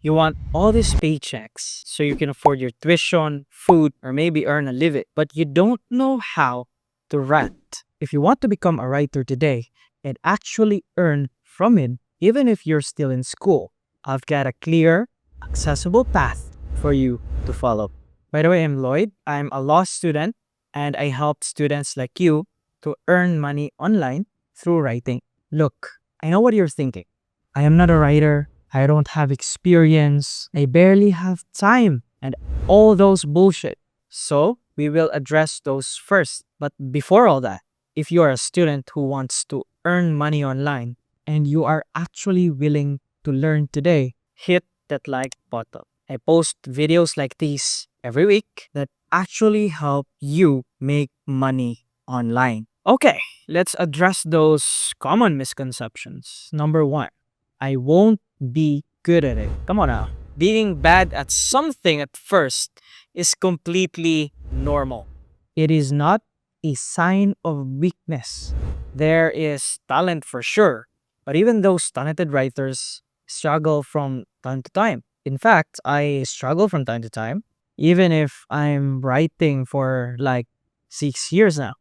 You want all these paychecks so you can afford your tuition, food, or maybe earn a living, but you don't know how to write. If you want to become a writer today and actually earn from it, even if you're still in school, I've got a clear, accessible path for you to follow. By the way, I'm Lloyd. I'm a law student and I help students like you to earn money online through writing. Look, I know what you're thinking. I am not a writer. I don't have experience. I barely have time and all those bullshit. So, we will address those first. But before all that, if you are a student who wants to earn money online and you are actually willing to learn today, hit that like button. I post videos like these every week that actually help you make money online. Okay, let's address those common misconceptions. Number one, I won't be good at it. Come on now. Being bad at something at first is completely normal. It is not a sign of weakness. There is talent for sure, but even those talented writers struggle from time to time. In fact, I struggle from time to time, even if I'm writing for like 6 years now.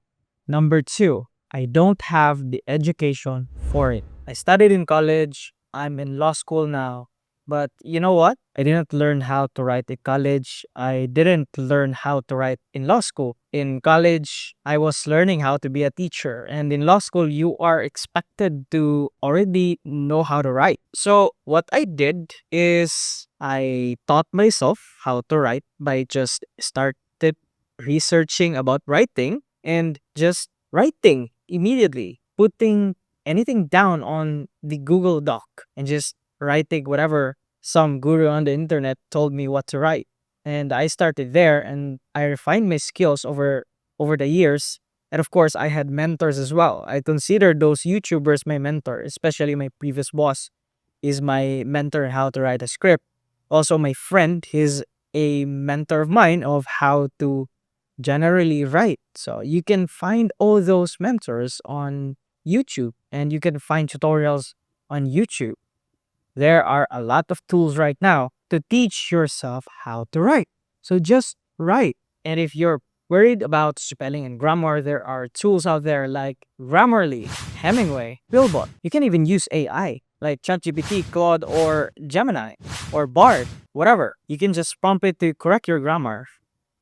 Number two, I don't have the education for it. I studied in college, I'm in law school now. But you know what? I didn't learn how to write in college. I didn't learn how to write in law school. In college, I was learning how to be a teacher. And in law school, you are expected to already know how to write. So, what I did is I taught myself how to write by just started researching about writing and just writing immediately, putting anything down on the Google Doc and just writing whatever some guru on the internet told me what to write. And I started there and I refined my skills over the years. And of course, I had mentors as well. I consider those YouTubers my mentor, especially my previous boss is my mentor in how to write a script. Also, my friend is a mentor of mine of how to generally write. So you can find all those mentors on YouTube and you can find tutorials on YouTube. There are a lot of tools right now to teach yourself how to write. So just write. And if you're worried about spelling and grammar, there are tools out there like Grammarly, Hemingway, Billbot. You can even use AI like ChatGPT, Claude, or Gemini, or Bard, whatever. You can just prompt it to correct your grammar.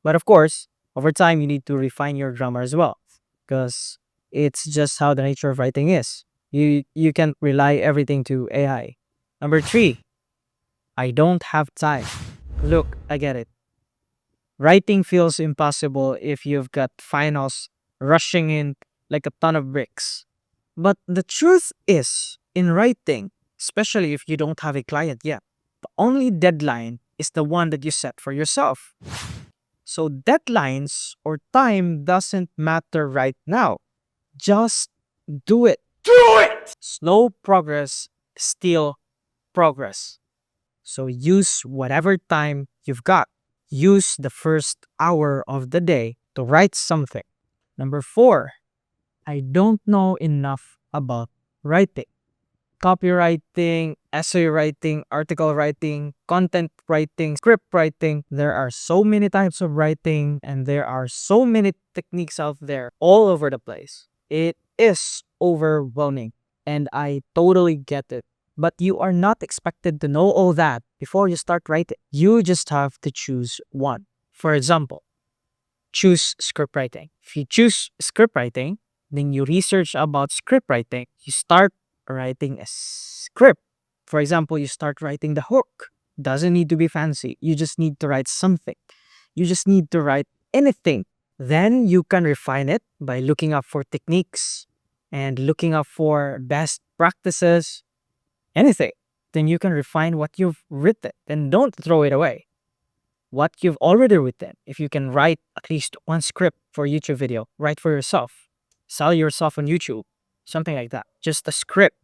But of course, over time, you need to refine your grammar as well because it's just how the nature of writing is. You can't rely everything to AI. Number three, I don't have time. Look, I get it. Writing feels impossible if you've got finals rushing in like a ton of bricks. But the truth is, in writing, especially if you don't have a client yet, the only deadline is the one that you set for yourself. So deadlines or time doesn't matter right now. Just do it. Do it! Slow progress, still progress. So use whatever time you've got. Use the first hour of the day to write something. Number four, I don't know enough about writing. Copywriting, essay writing, article writing, content writing, script writing. There are so many types of writing and there are so many techniques out there all over the place. It is overwhelming and I totally get it. But you are not expected to know all that before you start writing. You just have to choose one. For example, choose script writing. If you choose script writing, then you research about script writing. You start writing a script. For example, you start writing the hook. Doesn't need to be fancy. You just need to write something. You just need to write anything. Then you can refine it by looking up for techniques and looking up for best practices, anything. Then you can refine what you've written. Then don't throw it away. What you've already written, if you can write at least one script for a YouTube video, write for yourself. Sell yourself on YouTube. Something like that. Just a script.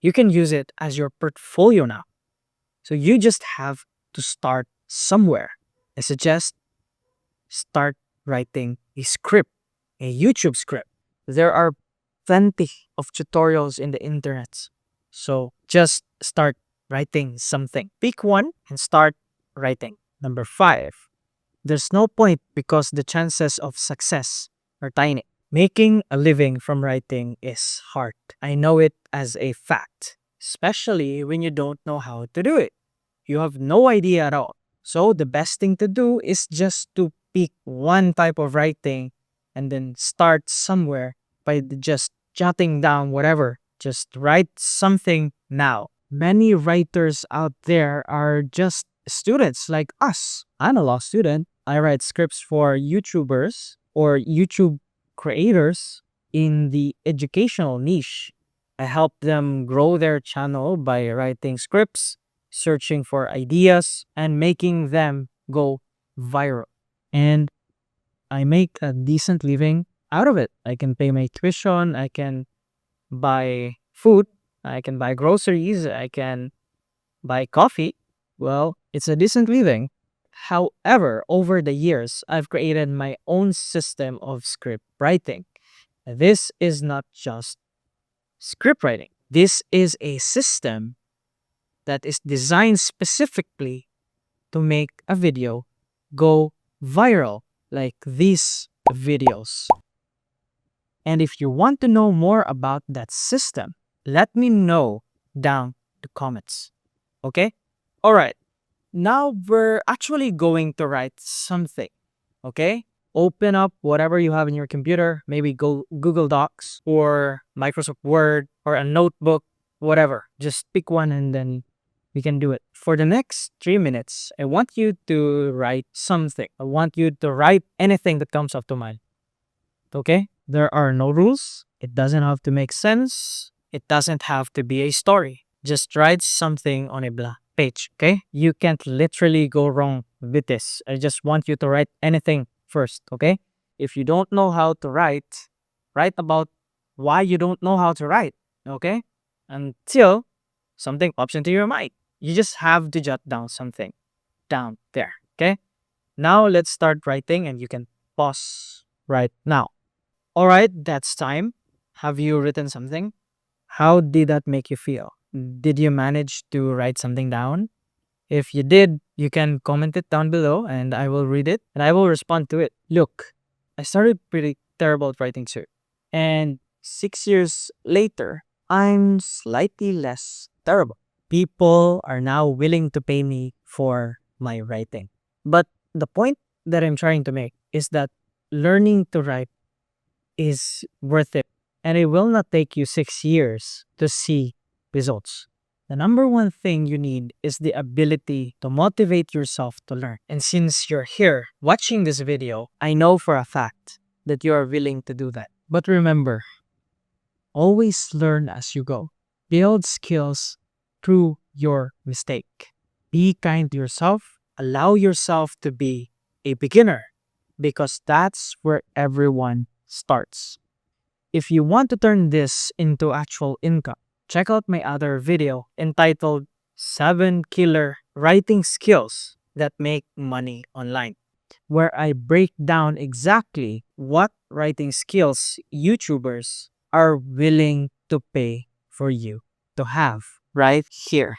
You can use it as your portfolio now. So you just have to start somewhere. I suggest start writing a script, a YouTube script. There are plenty of tutorials in the internet. So just start writing something. Pick one and start writing. Number 5, there's no point because the chances of success are tiny. Making a living from writing is hard. I know it as a fact, especially when you don't know how to do it. You have no idea at all. So the best thing to do is just to pick one type of writing and then start somewhere by just jotting down whatever. Just write something now. Many writers out there are just students like us. I'm a law student. I write scripts for YouTubers or YouTube creators in the educational niche. I help them grow their channel by writing scripts, searching for ideas, and making them go viral. And I make a decent living out of it. I can pay my tuition, I can buy food, I can buy groceries, I can buy coffee. Well, it's a decent living. However, over the years, I've created my own system of script writing. This is not just script writing, this is a system that is designed specifically to make a video go viral, like these videos. And if you want to know more about that system, let me know down the comments. Okay? All right. Now we're actually going to write something. Okay? Open up whatever you have in your computer, maybe go Google Docs or Microsoft Word or a notebook, whatever. Just pick one and then we can do it. For the next 3 minutes, I want you to write something. I want you to write anything that comes up to mind. Okay? There are no rules. It doesn't have to make sense. It doesn't have to be a story. Just write something on a blank page, okay? You can't literally go wrong with this. I just want you to write anything first, okay? If you don't know how to write, write about why you don't know how to write, okay? Until something pops into your mind. You just have to jot down something down there, okay? Now let's start writing and you can pause right now. All right, that's time. Have you written something? How did that make you feel? Did you manage to write something down? If you did, you can comment it down below and I will read it and I will respond to it. Look, I started pretty terrible at writing too. And 6 years later, I'm slightly less terrible. People are now willing to pay me for my writing. But the point that I'm trying to make is that learning to write is worth it. And it will not take you 6 years to see results. The number one thing you need is the ability to motivate yourself to learn. And since you're here watching this video, I know for a fact that you are willing to do that. But remember, always learn as you go. Build skills through your mistake. Be kind to yourself. Allow yourself to be a beginner because that's where everyone starts. If you want to turn this into actual income, check out my other video entitled 7 Killer Writing Skills That Make Money Online, where I break down exactly what writing skills YouTubers are willing to pay for you to have right here.